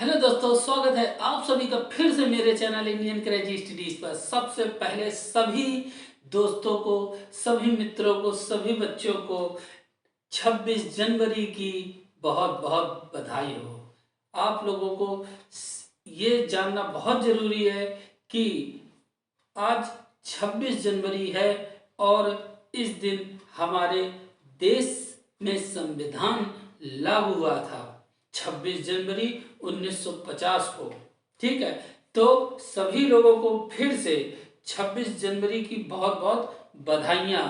Hello दोस्तों, स्वागत है आप सभी का फिर से मेरे चैनल इंडियन क्रेजी स्टडीज पर। सबसे पहले सभी दोस्तों को, सभी मित्रों को, सभी बच्चों को 26 जनवरी की बहुत बहुत बधाई हो। आप लोगों को ये जानना बहुत ज़रूरी है कि आज 26 जनवरी है और इस दिन हमारे देश में संविधान लागू हुआ था 26 जनवरी 1950 को। ठीक है, तो सभी लोगों को फिर से 26 जनवरी की बहुत बहुत बधाइयाँ।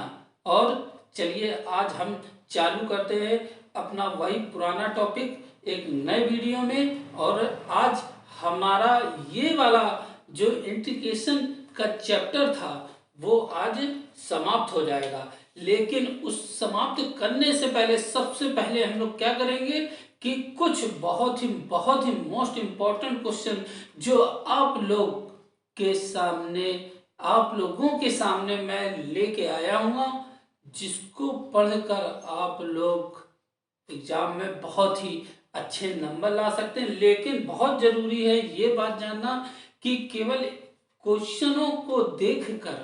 और चलिए आज हम चालू करते हैं अपना वही पुराना टॉपिक एक नए वीडियो में। और आज हमारा ये वाला जो इंटीग्रेशन का चैप्टर था वो आज समाप्त हो जाएगा। लेकिन उस समाप्त करने से पहले सबसे पहले हम लोग क्या करेंगे कि कुछ बहुत ही मोस्ट इम्पॉर्टेंट क्वेश्चन जो आप लोगों के सामने मैं लेके आया हूँ, जिसको पढ़कर आप लोग एग्जाम में बहुत ही अच्छे नंबर ला सकते हैं। लेकिन बहुत जरूरी है ये बात जानना कि केवल क्वेश्चनों को देखकर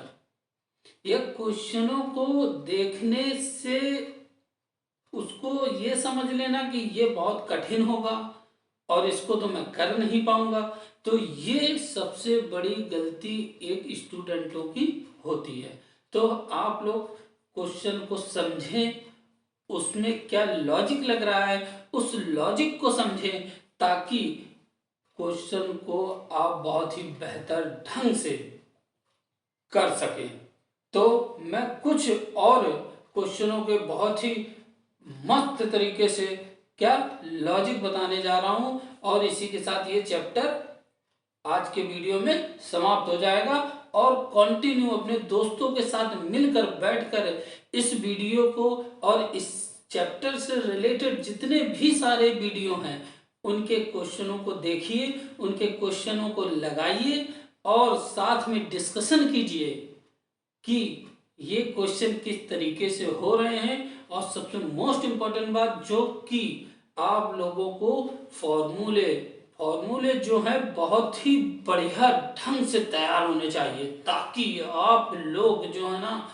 या क्वेश्चनों को देखने से उसको ये समझ लेना कि ये बहुत कठिन होगा और इसको तो मैं कर नहीं पाऊंगा, तो ये सबसे बड़ी गलती एक स्टूडेंटों की होती है। तो आप लोग क्वेश्चन को समझें, उसमें क्या लॉजिक लग रहा है उस लॉजिक को समझें, ताकि क्वेश्चन को आप बहुत ही बेहतर ढंग से कर सकें। तो मैं कुछ और क्वेश्चनों के बहुत ही मस्त तरीके से क्या लॉजिक बताने जा रहा हूं और इसी के साथ ये चैप्टर आज के वीडियो में समाप्त हो जाएगा। और कंटिन्यू अपने दोस्तों के साथ मिलकर बैठकर इस वीडियो को और इस चैप्टर से रिलेटेड जितने भी सारे वीडियो हैं उनके क्वेश्चनों को देखिए, उनके क्वेश्चनों को लगाइए और साथ में डिस्कशन कीजिए कि ये क्वेश्चन किस तरीके से हो रहे हैं। और सबसे मोस्ट इम्पॉर्टेंट बात जो कि आप लोगों को फॉर्मूले जो है बहुत ही बढ़िया ढंग से तैयार होने चाहिए, ताकि आप लोग जो है ना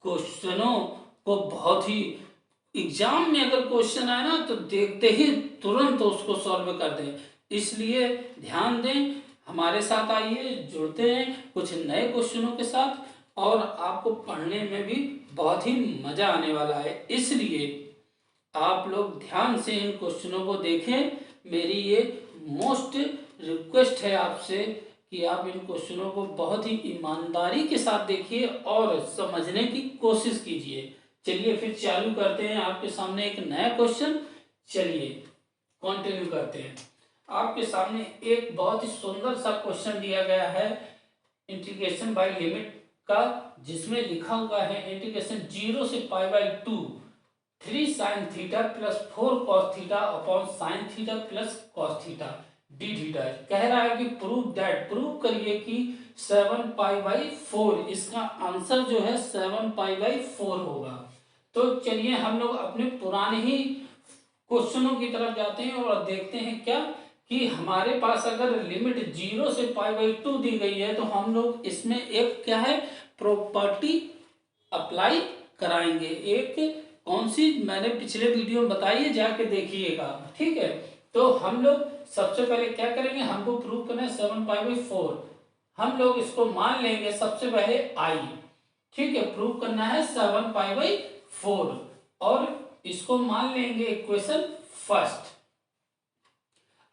क्वेश्चनों को बहुत ही एग्जाम में अगर क्वेश्चन आए ना तो देखते ही तुरंत उसको सॉल्व कर दें। इसलिए ध्यान दें, हमारे साथ आइए, जुड़ते हैं कुछ नए क्वेश्चनों के साथ और आपको पढ़ने में भी बहुत ही मजा आने वाला है। इसलिए आप लोग ध्यान से इन क्वेश्चनों को देखें। मेरी ये मोस्ट रिक्वेस्ट है आपसे कि आप इन क्वेश्चनों को बहुत ही ईमानदारी के साथ देखिए और समझने की कोशिश कीजिए। चलिए फिर चालू करते हैं आपके सामने एक नया क्वेश्चन। चलिए कंटिन्यू करते हैं। आपके सामने एक बहुत ही सुंदर सा क्वेश्चन दिया गया है इंटीग्रेशन बाय लिमिट का, जिसमें लिखा हुआ है इंटीग्रेशन 0 से π/2 3 sin theta plus 4 cos theta upon sin theta plus cos theta D theta. कह रहा है कि प्रूव करिए कि 7π/4 इसका आंसर जो है 7π/4 होगा। तो चलिए हम लोग अपने पुराने ही क्वेश्चनों की तरफ जाते हैं और देखते हैं क्या कि हमारे पास अगर लिमिट 0 से π/2 दी गई है तो हम लोग इसमें एक क्या है प्रॉपर्टी अप्लाई कराएंगे। एक कौन सी मैंने पिछले वीडियो में बताई है, जाके देखिएगा। ठीक है, तो हम लोग सबसे पहले क्या करेंगे, हमको प्रूव करना है 7π/4। हम लोग इसको मान लेंगे सबसे पहले आई। ठीक है, प्रूव करना है 7π/4 और इसको मान लेंगे इक्वेशन फर्स्ट।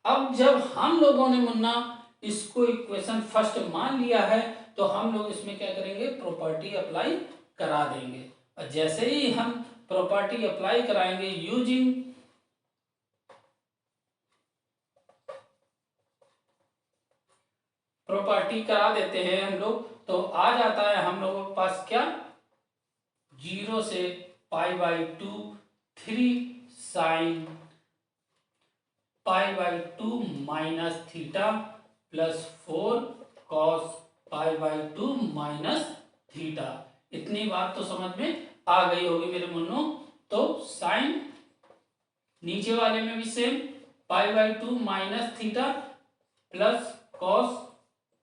अब जब हम लोगों ने मुन्ना इसको इक्वेशन फर्स्ट मान लिया है तो हम लोग इसमें क्या करेंगे, प्रॉपर्टी अप्लाई करा देंगे। और जैसे ही हम प्रॉपर्टी अप्लाई कराएंगे यूजिंग प्रॉपर्टी करा देते हैं हम लोग, तो आ जाता है हम लोगों के पास क्या 0 से π/2 3 sin π/2 minus theta plus 4 cos π/2 minus theta. इतनी बात तो समझ में आ गई होगी मेरे मुन्नो। तो साइन नीचे वाले में भी same π/2 minus theta plus cos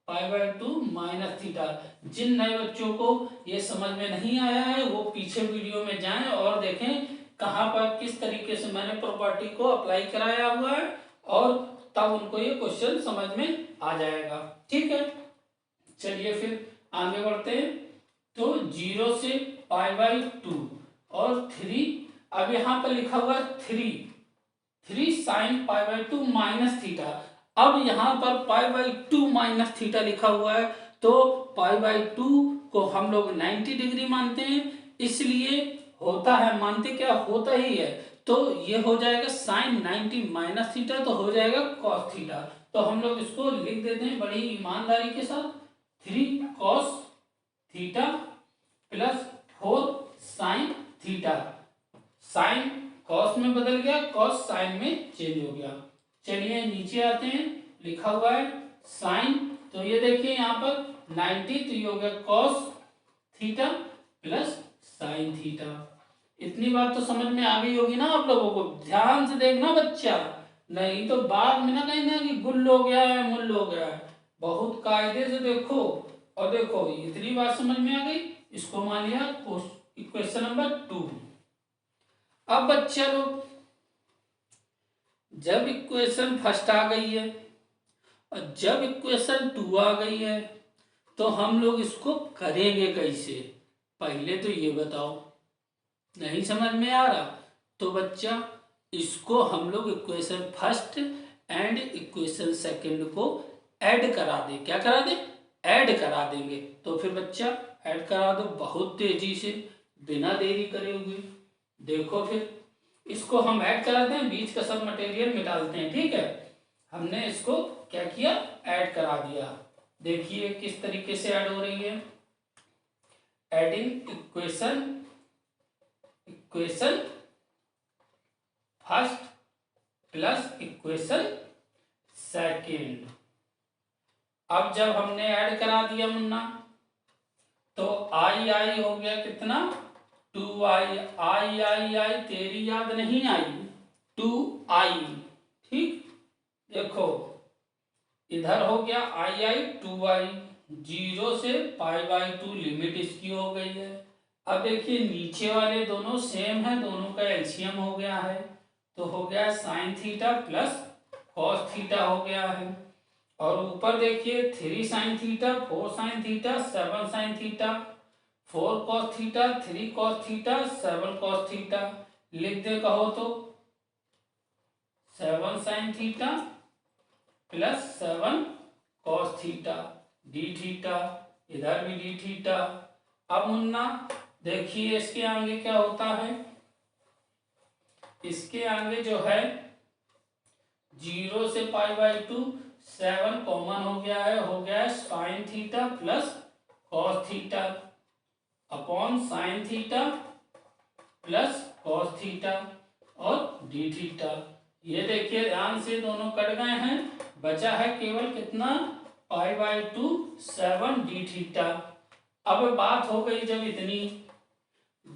π/2 minus theta. जिन नए बच्चों को ये समझ में नहीं आया है वो पीछे वीडियो में जाएं और देखें कहाँ पर किस तरीके से मैंने प्रॉपर्टी को अप्लाई कराया हुआ है, और तब उनको ये क्वेश्चन समझ में आ जाएगा। ठीक है, चलिए फिर आगे बढ़ते हैं। तो 0 से π/2 और 3, अब यहाँ पर लिखा हुआ है 3 साइन π/2 माइनस थीटा। अब यहाँ पर π/2 माइनस थीटा लिखा हुआ है, तो π/2 को हम लोग 90 डिग्री मानते हैं, इसलिए होता है, मानते क्या होता ही है, तो ये हो जाएगा साइन 90 माइनस थीटा, तो हो जाएगा कॉस थीटा। तो हम लोग इसको लिख देते हैं बड़ी ईमानदारी के साथ, 3 cos theta plus 4 sine theta. Sine cos में बदल गया, कॉस साइन में चेंज हो गया। चलिए नीचे आते हैं, लिखा हुआ है साइन, तो ये देखिए यहाँ पर 90, तो ये हो गया cos theta plus sine theta. इतनी बात तो समझ में आ गई होगी ना आप लोगों को। ध्यान से देखना बच्चा, नहीं तो बाद में ना कहना कि गुल हो गया है मुल हो गया है। बहुत कायदे से देखो, और देखो इतनी बात समझ में आ गई, इसको मान लिया इक्वेशन नंबर 2। अब बच्चा लोग, जब इक्वेशन फर्स्ट आ गई है और जब इक्वेशन 2 आ गई है, तो हम लोग इसको करेंगे कैसे, पहले तो ये बताओ। नहीं समझ में आ रहा तो बच्चा इसको हम लोग equation first and equation second को ऐड करा दे। क्या करा दे? ऐड करा देंगे। तो फिर बच्चा ऐड करा दो बहुत तेजी से, बिना देरी करे हुए। देखो फिर इसको हम ऐड कराते हैं, बीच का सब मटेरियल मिटालते हैं। ठीक है, हमने इसको क्या किया, ऐड करा दिया। देखिए किस तरीके से ऐड हो रही है। Adding equation first plus equation second. अब जब हमने ऐड करा दिया मुन्ना, तो आई हो गया कितना, 2i। आई तेरी याद नहीं आई, 2i। ठीक, देखो इधर हो गया आई 2i, 0 से π/2 लिमिट इसकी हो गई है। अब देखिए नीचे वाले दोनों सेम है, दोनों का एलसीएम हो गया है, तो हो गया sine theta plus cos theta हो गया है। और ऊपर देखिए 3 sine theta 4 sine theta 7 sine theta 4 cos theta 3 cos theta 7 cos theta. लिख दे कहो तो 7 sine theta plus 7 cos theta D theta, इधर भी डी थीटा। अब मुन्ना देखिए इसके आगे क्या होता है, इसके आगे जो है 0 से π/2 7 कॉमन हो गया है, हो गया है sine theta plus cos theta upon sine theta plus cos theta और डी थीटा। ये देखिए ध्यान से दोनों कट गए हैं, बचा है केवल कितना, π/2 7 डी थीटा। अब बात हो गई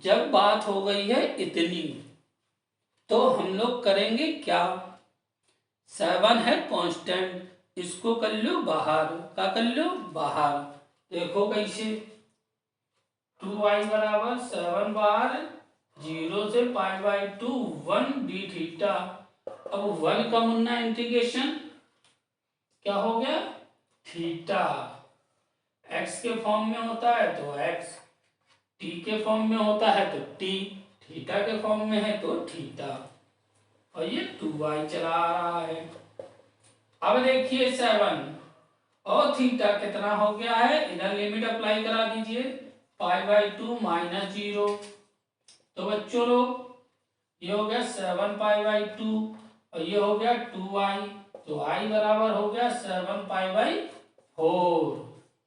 जब बात हो गई है इतनी, तो हम लोग करेंगे क्या, 7 है कांस्टेंट, इसको कर लो बाहर। क्या कर लो बाहर। देखो कैसे, 2i बराबर 7 बार 0 से π/2 1 डी थीटा। अब 1 का मुन्ना इंटीग्रेशन क्या हो गया, थीटा। x के फॉर्म में होता है तो x, t के फॉर्म में होता है तो t, थीटा के फॉर्म में है तो थीटा। और ये 2i चला आ रहा है। अब देखिए 7 और थीटा कितना हो गया है, इधर लिमिट अप्लाई करा दीजिए, π/2 माइनस 0। तो बच्चों लोग ये हो गया 7 π/2 और ये हो गया 2i, तो i बराबर हो गया 7 π/4।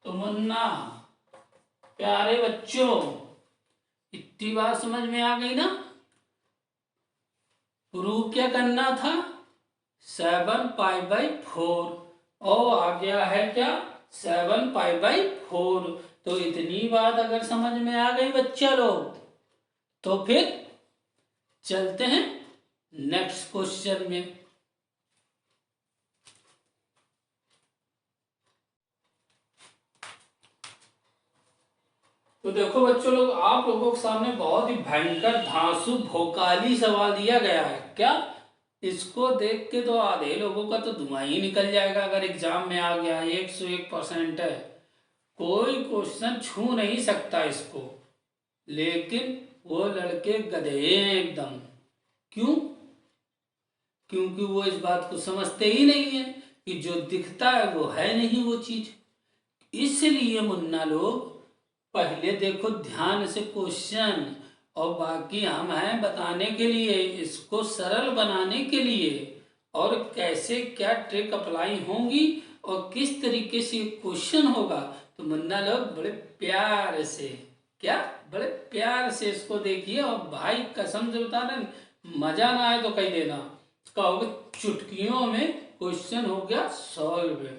तो मुन्ना प्यारे बच्चों, इतनी बात समझ में आ गई ना। प्रूफ क्या करना था, 7 π/4 और आ गया है क्या, 7 π/4। तो इतनी बात अगर समझ में आ गई बच्चा लोग, तो फिर चलते हैं नेक्स्ट क्वेश्चन में। तो देखो बच्चों लोग, आप लोगों के सामने बहुत ही भयंकर धांसू भोकाली सवाल दिया गया है। क्या इसको देख के तो आधे लोगों का तो धुआं ही निकल जाएगा अगर एग्जाम में आ गया। 101% है, कोई क्वेश्चन छू नहीं सकता इसको। लेकिन वो लड़के गधे हैं एकदम। क्यों? क्योंकि वो इस बात को समझते ही नहीं है कि जो दिखता है वो है नहीं वो चीज। इसलिए मुन्ना लोग, पहले देखो ध्यान से क्वेश्चन, और बाकी हम हैं बताने के लिए, इसको सरल बनाने के लिए, और कैसे क्या ट्रिक अप्लाई होंगी और किस तरीके से क्वेश्चन होगा। तो मुन्ना लोग बड़े प्यार से, क्या बड़े प्यार से इसको देखिए। और भाई कसम से बता रहे, मजा ना आए तो कह देना, कहोगे चुटकियों में क्वेश्चन हो गया सॉल्व।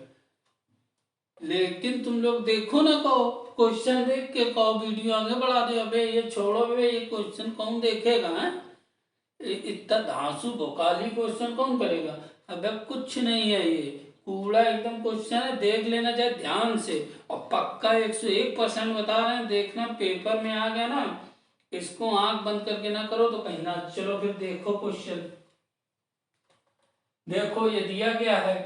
लेकिन तुम लोग देखो ना, कहो क्वेश्चन देख के कहो वीडियो आगे बढ़ा दो, अबे ये छोड़ो, अबे ये क्वेश्चन कौन देखेगा है? इतना धांसू भोकाली क्वेश्चन कौन करेगा? अबे कुछ नहीं है, ये कूड़ा एकदम क्वेश्चन है, देख लेना चाहे ध्यान से। और पक्का 101% बता रहे हैं, देखना पेपर में आ गया ना, इसको आंख बंद करके ना करो तो कहीं ना। चलो फिर देखो क्वेश्चन, देखो ये दिया गया है,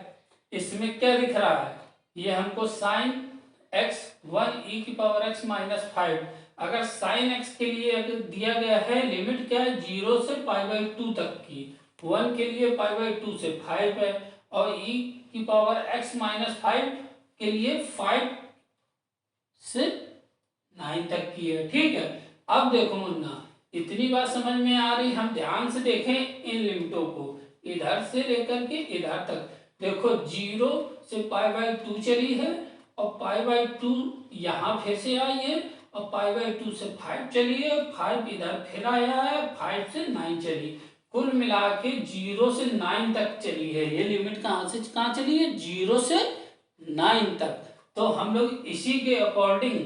इसमें क्या दिख रहा है? ये हमको साइन x 1 e⁻x -5, अगर साइन x के लिए अगर दिया गया है लिमिट क्या है, 0 से π/2 तक की, 1 के लिए π/2 से 5 है, और e⁻x -5 के लिए 5 से 9 तक की है। ठीक है, अब देखो मुन्ना, इतनी बात समझ में आ रही, हम ध्यान से देखें इन लिमिटों को, इधर से लेकर के इधर तक। देखो 0 से π/2 चली है, और π/2 यहाँ फिर से आई है, और π/2 से 5 चली है, 5 इधर फिर आया है, 5 से 9 चली, कुल मिला के 0 से 9 तक चली है। ये लिमिट कहाँ से कहाँ चली है? 0 से 9 तक। तो हम लोग इसी के अकॉर्डिंग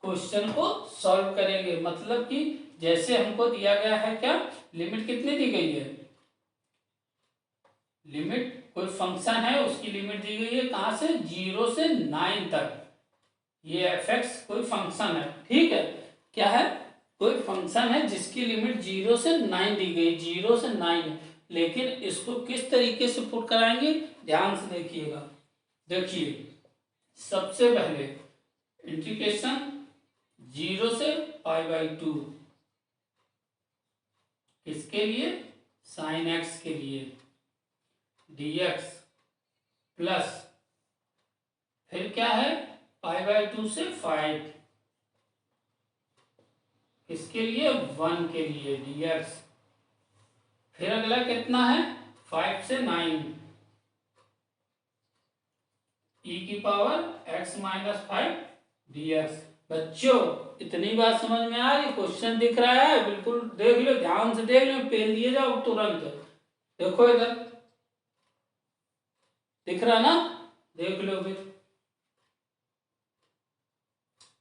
क्वेश्चन को सॉल्व करेंगे। मतलब कि जैसे हमको दिया गया है, क्या लिमिट कितनी दी गई है? लिमिट कोई फंक्शन है, उसकी लिमिट दी गई है कहां से? 0 से 9 तक। ये f(x) कोई फंक्शन है, ठीक है, क्या है? कोई फंक्शन है जिसकी लिमिट 0 से 9 दी गई, 0 से 9। लेकिन इसको किस तरीके से पुट कराएंगे, ध्यान से देखिएगा। देखिए सबसे पहले इंटीग्रेशन 0 से π/2, किसके लिए? साइन x के लिए, dx प्लस फिर क्या है? π/2 से 5, किसके लिए? 1 के लिए, dx। फिर अगला कितना है? 5 से 9, e⁻x -5 dx। बच्चों इतनी बात समझ में आ रही? क्वेश्चन दिख रहा है, बिल्कुल देख लो, ध्यान से देख लो, पेन लिए जाओ तुरंत। देखो इधर दिख रहा ना, देख लो फिर।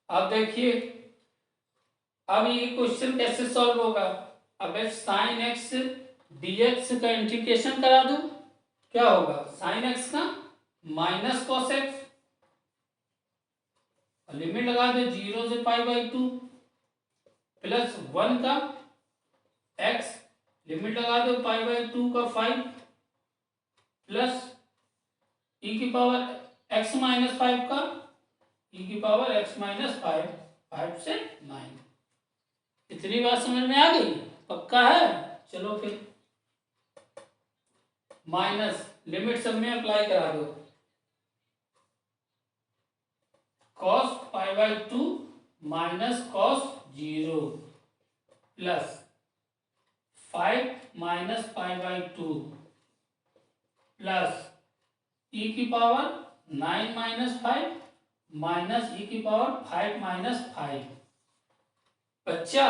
अब देखिए, अब ये क्वेश्चन कैसे सॉल्व होगा? अब साइन x dx का इंटीग्रेशन करा दूं, क्या होगा? साइन x का माइनस कॉस x, लिमिट लगा दे 0 से π/2, प्लस 1 का x, लिमिट लगा दो π/2 का 5, प्लस e⁻x -5 का, e⁻x -5, 5 से 9। इतनी बात समझ में आ गई? पक्का है? चलो फिर माइनस लिमिट सब में अप्लाई करा दो, cos π/2 minus cos 0 plus 5 minus π/2 plus e⁻9 -5 minus e⁻5 -5। बच्चा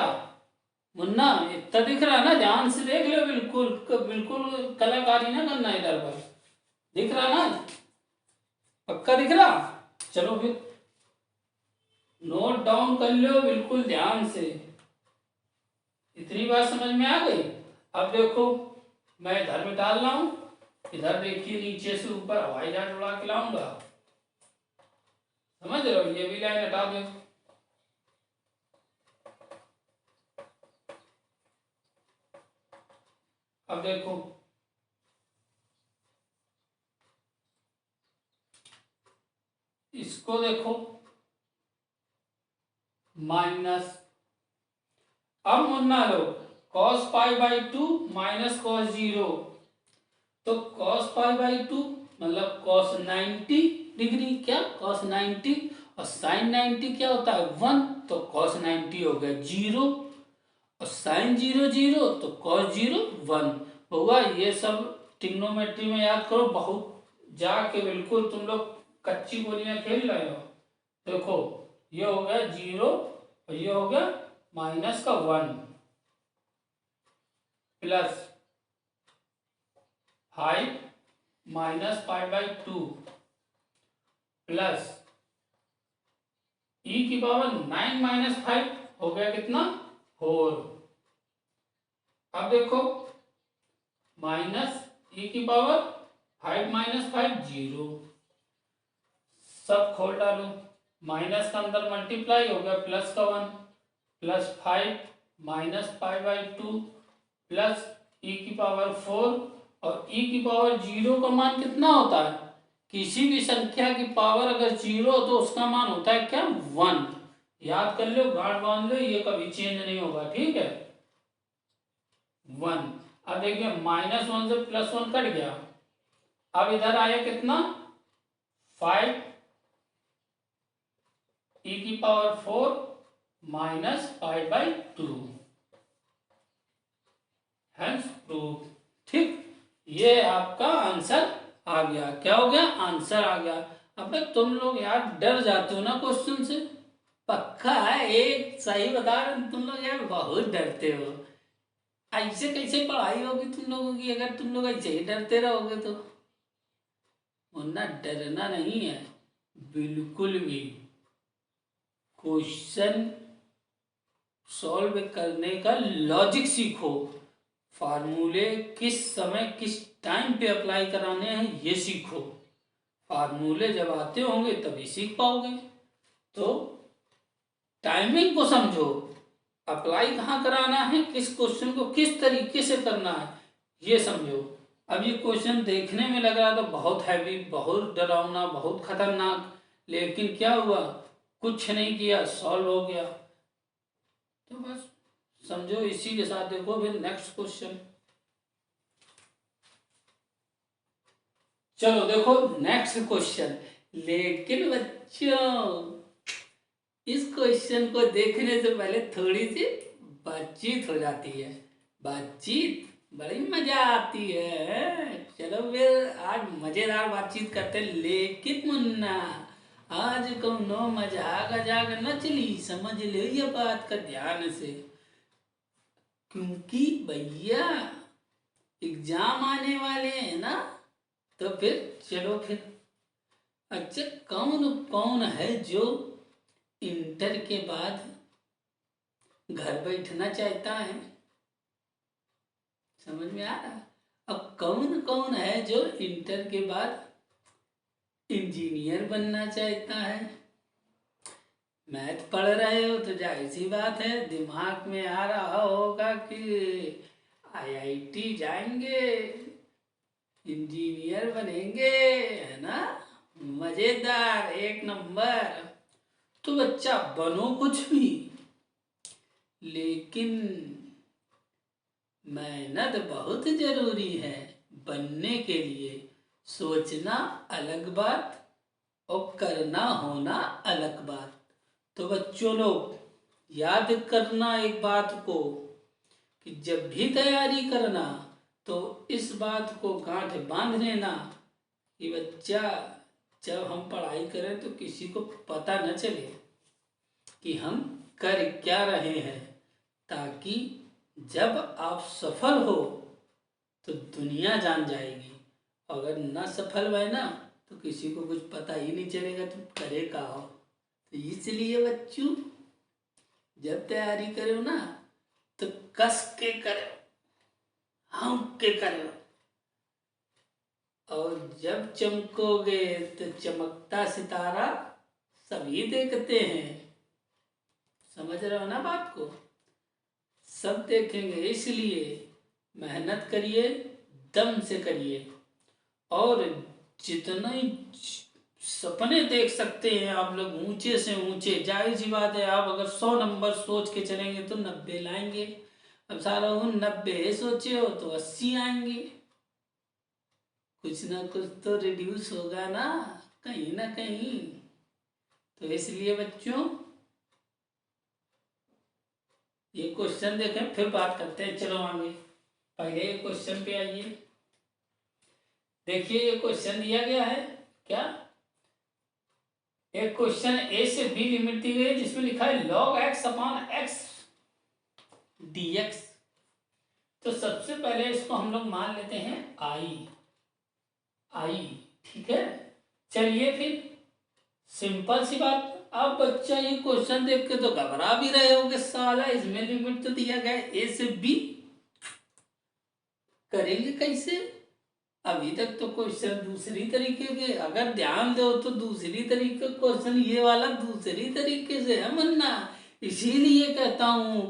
मुन्ना इतना दिख रहा ना, ध्यान से देख लो, बिल्कुल बिल्कुल कलाकारी ना करना इधर पर। दिख रहा ना? पक्का दिख रहा? चलो फिर नोट डाउन कर लो बिल्कुल ध्यान से। इतनी बात समझ में आ गई? अब देखो मैं इधर में डाल रहा हूं, इधर देखिए नीचे से ऊपर हवाई जहाज उड़ा के लाऊंगा, समझ रहे हो? ये भी लाइन हटा दो, अब देखो इसको देखो माइनस, अब मुन्ना लो cos pi by 2 minus cos 0, तो cos पाई बाई 2 मतलब cos 90 डिग्री, क्या cos 90, और sin 90 क्या होता है 1, तो cos 90 हो गया 0, और sin 0 0, तो cos 0 1 होगा। ये सब ट्रिग्नोमेट्री में याद करो, बहुत जाके बिल्कुल तुम लोग कच्ची गोलियां खेल रहे हो। देखो ये हो गया 0 और ये हो गया माइनस का 1 plus 5 minus pi by 2 plus e की पावर 9 माइनस 5 हो गया कितना 4। अब देखो माइनस ई की पावर 5 माइनस 5 0, सब खोल डालो, माइनस का अंदर मल्टीप्लाई हो गया प्लस का 1 plus 5 minus pi by 2 plus e की पावर 4, और ई की पावर 0 का मान कितना होता है, किसी भी संख्या की पावर अगर 0 तो उसका मान होता है क्या 1, याद कर लो, गांठ बांध लो, ये कभी चेंज नहीं होगा, ठीक है 1। अब देखिए माइनस 1 से प्लस 1 कट गया, अब इधर आया कितना 5 ई की power 4 minus 5 by 2 hence proved. ठीक, ये आपका आंसर आ गया, क्या हो गया आंसर आ गया। अबे तुम लोग यार डर जाते हो ना क्वेश्चन से, पक्का है एक सही बता रहे तुम लोग यार बहुत डरते हो, ऐसे कैसे पढ़ाई होगी तुम लोगों की अगर तुम लोग ऐसे ही डरते रहोगे तो। वरना डरना नहीं है बिल्कुल भी, क्वेश्चन सॉल्व करने का लॉजिक सीखो, फार्मूले किस समय किस टाइम पे अप्लाई कराने हैं ये सीखो, फार्मूले जब आते होंगे तभी सीख पाओगे। तो टाइमिंग को समझो, अप्लाई कहाँ कराना है, किस क्वेश्चन को किस तरीके से करना है ये समझो। अब ये क्वेश्चन देखने में लग रहा था बहुत हैवी, बहुत डरावना, बहुत खतरनाक, लेकिन क्या हुआ कुछ नहीं किया सॉल्व हो गया। तो बस समझो, इसी के साथ देखो फिर नेक्स्ट क्वेश्चन। चलो देखो नेक्स्ट क्वेश्चन, लेकिन बच्चों इस क्वेश्चन को देखने से पहले थोड़ी सी बातचीत हो जाती है, बातचीत बड़ी मजा आती है। चलो फिर आज मजेदार बातचीत करते हैं, लेकिन मुन्ना आज कौनो मजाक अजाक न चली, समझ लो ये बात का ध्यान से, क्योंकि भैया एग्जाम आने वाले हैं ना, तो फिर चलो फिर। अच्छा कौन कौन है जो इंटर के बाद घर बैठना चाहता है, समझ में आ रहा। अब कौन कौन है जो इंटर के बाद इंजीनियर बनना चाहता है, मैथ पढ़ रहे हो तो जाहिर सी बात है दिमाग में आ रहा होगा कि आईआईटी जाएंगे इंजीनियर बनेंगे, है ना, मजेदार एक नंबर। तो बच्चा बनो कुछ भी, लेकिन मेहनत बहुत जरूरी है बनने के लिए, सोचना अलग बात और करना होना अलग बात। तो बच्चों लोग याद करना एक बात को कि जब भी तैयारी करना तो इस बात को गांठ बांध लेना कि बच्चा जब हम पढ़ाई करें तो किसी को पता न चले कि हम कर क्या रहे हैं, ताकि जब आप सफल हो तो दुनिया जान जाएगी, अगर न सफल हुए ना तो किसी को कुछ पता ही नहीं चलेगा तुम करे का हो। तो इसलिए बच्चों जब तैयारी करो ना तो कस के करो, हम के करो, और जब चमकोगे तो चमकता सितारा सभी देखते हैं, समझ रहे हो ना बात को, सब देखेंगे। इसलिए मेहनत करिए, दम से करिए, और जितने सपने देख सकते हैं आप लोग ऊंचे से ऊंचे, जाहिर सी बात है आप अगर 100 नंबर सोच के चलेंगे तो 90 लाएंगे। अब सारा वो 90 सोचे हो तो 80 आएंगे। कुछ ना कुछ तो रिड्यूस होगा ना कहीं। तो इसलिए बच्चों ये क्वेश्चन देखें, फिर बात करते हैं। चलो आगे, पहले ये क्वेश्चन पे आइए। देखिए ये क्वेश्चन दिया गया है क्या, एक क्वेश्चन ए से बी लिमिट दी गई है जिसमें लिखा है log x upon x dx। तो सबसे पहले इसको हम लोग मान लेते हैं आई, ठीक है। चलिए फिर सिंपल सी बात। अब बच्चा ये क्वेश्चन देख के तो घबरा भी रहे होगे, साला इसमें लिमिट तो दिया गया है ए से बी, करेंगे कैसे। अभी तक तो क्वेश्चन दूसरी तरीके के, अगर ध्यान दो तो दूसरी तरीके का क्वेश्चन, ये वाला दूसरी तरीके से है मन्ना। इसीलिए कहता हूं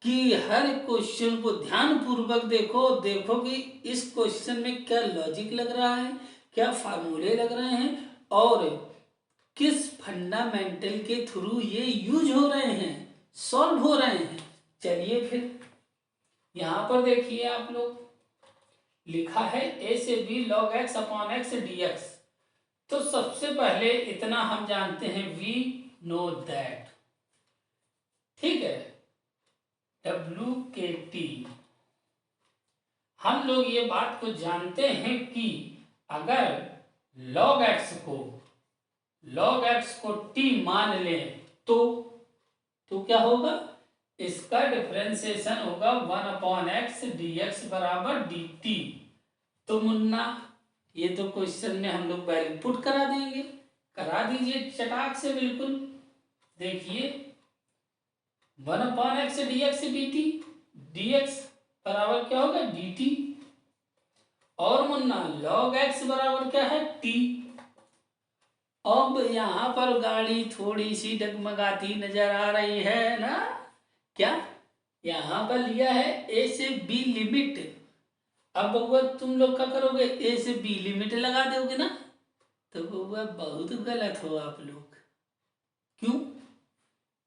कि हर क्वेश्चन को ध्यान पूर्वक देखो कि इस क्वेश्चन में क्या लॉजिक लग रहा है, क्या फार्मूले लग रहे हैं, और किस फंडामेंटल के थ्रू ये यूज हो रहे हैं, सॉल्व हो रहे हैं। चलिए फिर यहां पर देखिए आप लोग, लिखा है ए से b log x upon x dx। तो सबसे पहले इतना हम जानते हैं, वी नो दैट, ठीक है, W के T। हम लोग ये बात को जानते हैं कि अगर log x को T मान लें तो क्या होगा, इसका डिफरेंशिएशन होगा 1 अपॉन एक्स dx बराबर dt। तो मुन्ना ये तो क्वेश्चन में हम लोग वैल्यू पुट करा देंगे, करा दीजिए चटाक से बिल्कुल। देखिए 1 upon x dx dt, dx बराबर क्या होगा dt, और मुन्ना log x बराबर क्या है t। अब यहाँ पर गाड़ी थोड़ी सी डगमगाती नजर आ रही है ना, क्या यहाँ पर लिया है ए से बी लिमिट। अब बउआ तुम लोग क्या करोगे, ए से बी लिमिट लगा दोगे ना, तो बउआ बहुत गलत हो आप लोग। क्यों,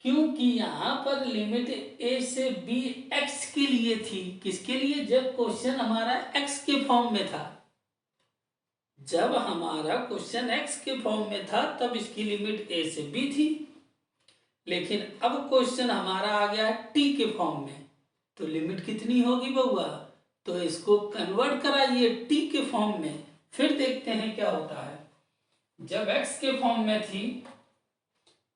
क्योंकि यहाँ पर लिमिट ए से बी एक्स के लिए थी। किसके लिए, जब क्वेश्चन हमारा एक्स के फॉर्म में था, जब हमारा क्वेश्चन एक्स के फॉर्म में था तब इसकी लिमिट ए से बी थी। लेकिन अब क्वेश्चन हमारा आ गया है टी के फॉर्म में, तो लिमिट कितनी होगी बउआ, तो इसको कन्वर्ट कराइए टी के फॉर्म में, फिर देखते हैं क्या होता है। जब एक्स के फॉर्म में थी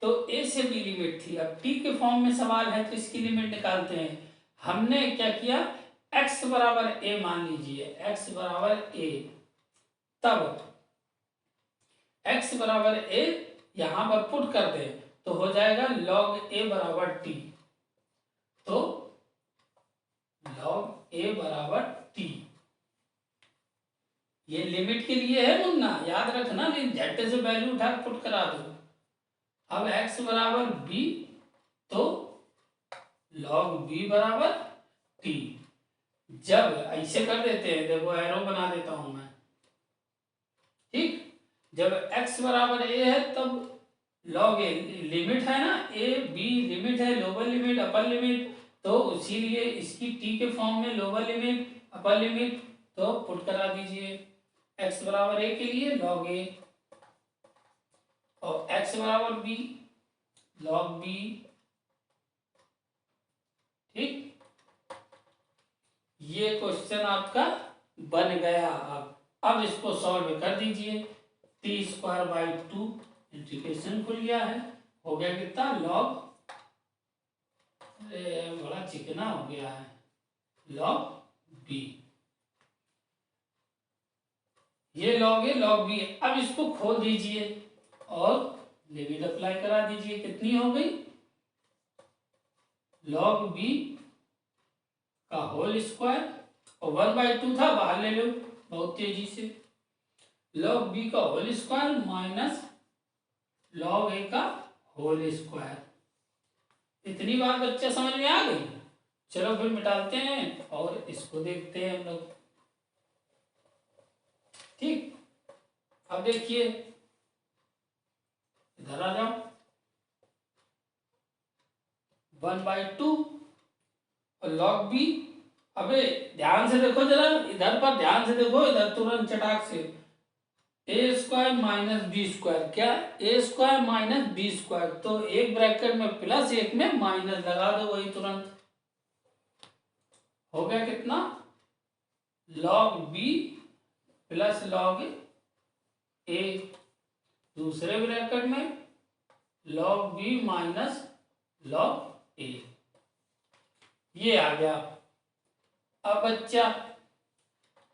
तो ए से बी लिमिट थी, अब टी के फॉर्म में सवाल है तो इसकी लिमिट निकालते हैं। हमने क्या किया, एक्स बराबर ए मान लीजिए, एक्स बराबर ए, तब एक्स बराबर ए यहां पर पुट कर दे तो हो जाएगा log a बराबर t। तो log a बराबर t, ये लिमिट के लिए है मुन्ना, याद रखना, झट से वैल्यू उठा पुट करा दो। अब x बराबर b, तो log b बराबर t। जब ऐसे कर देते हैं, देखो एरो बना देता हूं मैं, ठीक, जब x बराबर a है तब log a लिमिट है ना, a b लिमिट है, लोअर लिमिट अपर लिमिट, तो इसीलिए इसकी t के फॉर्म में लोअर लिमिट अपर लिमिट, तो पुट करा दीजिए। x बराबर a के लिए log a, और x बराबर b log b, ठीक, ये क्वेश्चन आपका बन गया। अब इसको सॉल्व कर दीजिए, टी स्क्वायर बाई 2 इंटीग्रेशन खुल गया है, हो गया कितना log, बड़ा चिकना हो गया है, log b, ये log a log b। अब इसको खोल दीजिए और लिमिट अप्लाई करा दीजिए, कितनी हो गई, log b का होल स्क्वायर, और 1/2 था बाहर ले लो बहुत तेजी से, log b का whole square minus log a का होल स्क्वायर। इतनी बात बच्चा समझ में आ गई। चलो फिर मिटाते हैं और इसको देखते हैं हम लोग। ठीक, अब देखिए इधर आ जाओ, 1/2 और log b। अबे ध्यान से देखो जरा, इधर पर ध्यान से देखो, इधर तुरंत चटाक से ए स्क्वायर माइनस बी स्क्वायर, क्या ए स्क्वायर माइनस बी स्क्वायर, तो एक ब्रैकेट में प्लस एक में माइनस लगा दो, वही तुरंत हो गया कितना, log b plus log a, दूसरे ब्रैकेट में log b minus log a, ये आ गया। अब बच्चा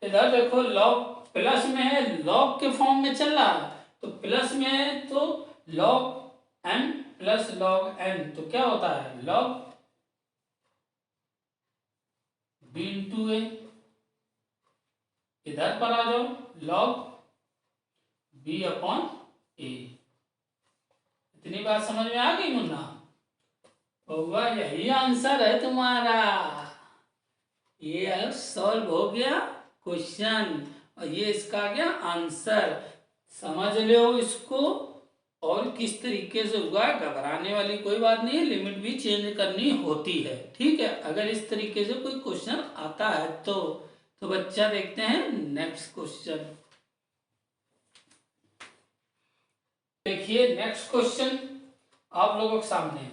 इधर देखो, log प्लस में है, log के फॉर्म में चल रहा है, तो प्लस में है तो log m plus log n, तो क्या होता है log b इंटू ए। इधर पर आ जाओ, log b अपॉन ए। इतनी बात समझ में आ गई मुन्ना? होगा, यही आंसर है तुम्हारा, ये सॉल्व हो गया क्वेश्चन और ये इसका आ गया आंसर। समझ लो इसको, और किस तरीके से हुआ, घबराने वाली कोई बात नहीं है, लिमिट भी चेंज करनी होती है। ठीक है, अगर इस तरीके से कोई क्वेश्चन आता है तो बच्चा देखते हैं नेक्स्ट क्वेश्चन। देखिए नेक्स्ट क्वेश्चन आप लोगों के सामने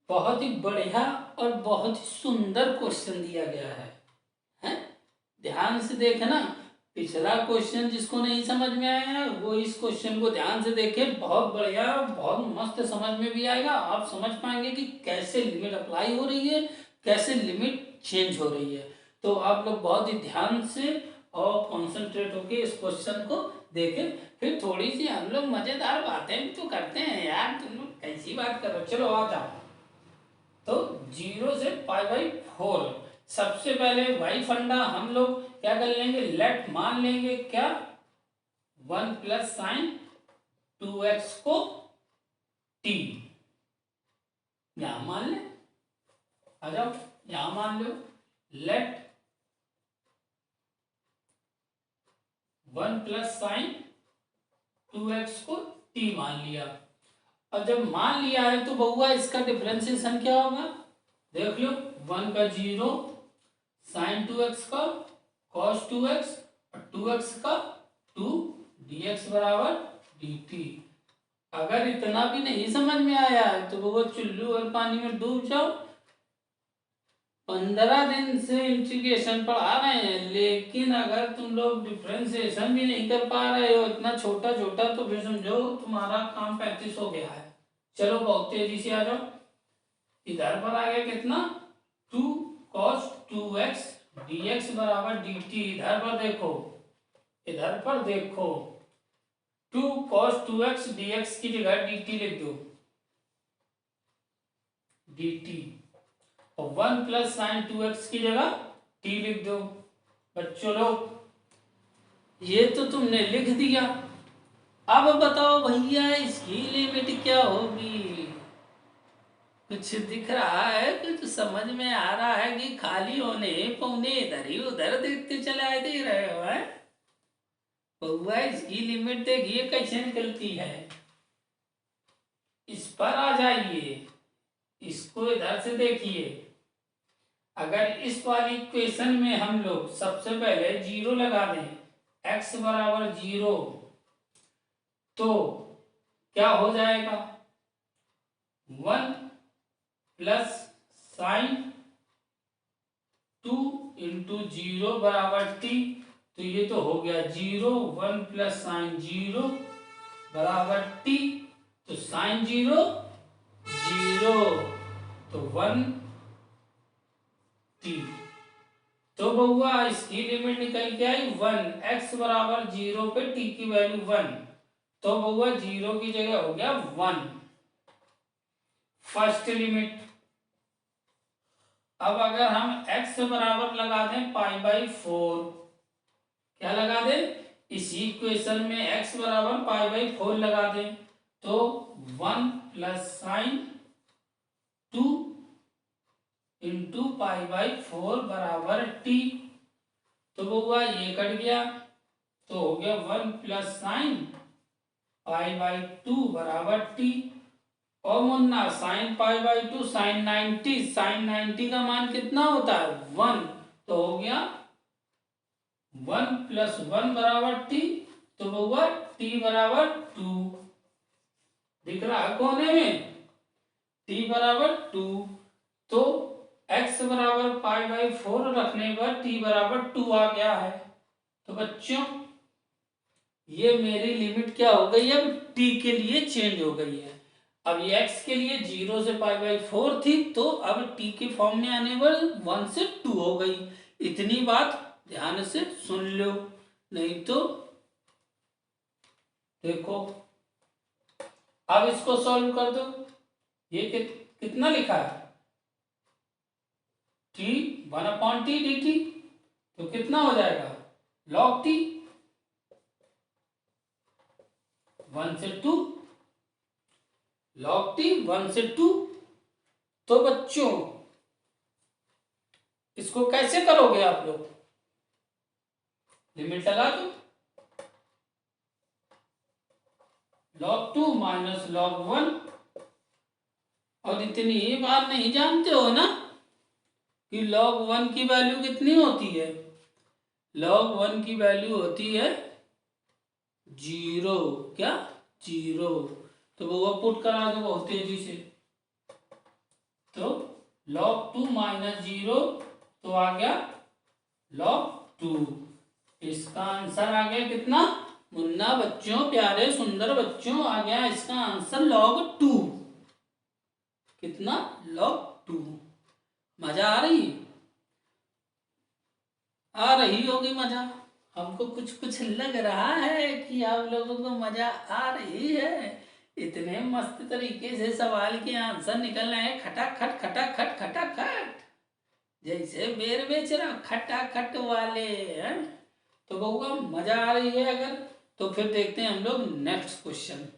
बहुत ही बढ़िया और बहुत ही सुंदर क्वेश्चन दिया गया है? ध्यान से देखना, पिछला क्वेश्चन जिसको नहीं समझ में आया वो इस क्वेश्चन को ध्यान से देखे, बहुत बढ़िया, बहुत मस्त समझ में भी आएगा। आप समझ पाएंगे कि कैसे लिमिट अप्लाई हो रही है, कैसे लिमिट चेंज हो रही है। तो आप लोग बहुत ही ध्यान से और कॉन्सेंट्रेट होके इस क्वेश्चन को देखें। फिर थोड़ी सी हम लोग मजेदार बातें भी तो करते हैं यार, तुम लोग कैसी बात कर रहे हो। चलो आ जाओ, तो 0 से π/4, सबसे पहले वही फंडा हम लोग क्या कर लेंगे, लेट मान लेंगे क्या, 1 प्लस साइन 2x को t, यहां मान ले, आ जाओ यहां मान लो, लेट 1 प्लस साइन 2x को t मान लिया। और जब मान लिया है तो बहुआ इसका डिफरेंशिएशन क्या होगा, देख लो, 1 का 0, साइन 2x का कॉस 2x और 2x का 2 dx बराबर dt। अगर इतना भी नहीं समझ में आया है तो वो चुल्लू और पानी में डूब जाओ। 15 दिन से इंटीग्रेशन पढ़ा रहे हैं, लेकिन अगर तुम लोग डिफरेंशिएशन भी नहीं कर पा रहे हो इतना छोटा छोटा, तो फिर समझो तुम्हारा काम 35 हो गया है। चलो बहुत तेजी से आ जाओ, इधर पर आ गया कितना, 2 cos 2x dx बराबर dt। इधर पर देखो, इधर पर देखो, 2 cos 2x dx की जगह dt लिख दो, dt, और 1 प्लस साइन 2x की जगह t लिख दो। बच्चों लोग ये तो तुमने लिख दिया, अब बताओ भैया इसकी लिमिट क्या होगी। कुछ दिख रहा है, कुछ समझ में आ रहा है कि खाली होने पौने इधर ही उधर देखते चलाए दे रहे हो? है बउआ, इसकी लिमिट देखिए कैसे निकलती है। इस पर आ जाइए, इसको इधर से देखिए। अगर इस वाली इक्वेशन में हम लोग सबसे पहले 0 लगा दें, x बराबर 0, तो क्या हो जाएगा, 1 प्लस साइन 2 इंटू 0 बराबर t, तो ये तो हो गया 0, 1 प्लस साइन 0 बराबर t, तो साइन 0 0, तो 1 t। तो बउआ इसकी लिमिट निकल के आई 1, x बराबर 0 पे t की वैल्यू 1, तो बउआ 0 की जगह हो गया 1, फर्स्ट लिमिट। अब अगर हम x बराबर लगा दें π/4, क्या लगा दें, इसी इक्वेशन में x बराबर π/4 लगा दें, तो 1 plus sign 2 into pi by 4 बराबर टी। तो वो हुआ, ये कट गया तो हो गया 1 प्लस साइन पाई बाई 2 बराबर टी। और मुन्ना sine pi by 2 sine 90, sine 90 का मान कितना होता है 1। तो हो गया 1 प्लस 1 बराबर टी। तो वो हुआ टी बराबर 2। दिख रहा है कोने में, टी बराबर 2। तो x बराबर पाई बाई 4 रखने पर टी बराबर 2 आ गया है। तो बच्चों ये मेरी लिमिट क्या हो गई है, अब t के लिए चेंज हो गई है। अब ये x के लिए 0 से पाई बाई 4 थी, तो अब t के फॉर्म में आने पर 1 से 2 हो गई। इतनी बात ध्यान से सुन लो, नहीं तो देखो। अब इसको सॉल्व कर दो। ये कितना लिखा है t 1/t dt। तो कितना हो जाएगा log t 1 से 2, log t 1 से 2। तो बच्चों इसको कैसे करोगे आप लोग, लिमिट लगा दो। log 2 minus log 1। और इतनी ही बात नहीं जानते हो ना कि log 1 की वैल्यू कितनी होती है। log 1 की वैल्यू होती है 0। क्या 0। तो वो पुट करा दो बहुत तेजी से। तो log 2 माइनस 0 तो आ गया log 2। इसका आंसर आ गया कितना मुन्ना बच्चों, प्यारे सुंदर बच्चों, आ गया इसका आंसर log 2। कितना log 2। मजा आ रही है, आ रही होगी मजा। हमको कुछ कुछ लग रहा है कि आप लोगों को मजा आ रही है। इतने मस्त तरीके से सवाल के आंसर निकल रहे हैं, खटाखट खटाखट खटाखट, जैसे बेर बेच रहा खटाखट वाले हैं। तो बहुआ मजा आ रही है अगर, तो फिर देखते हैं हम लोग नेक्स्ट क्वेश्चन।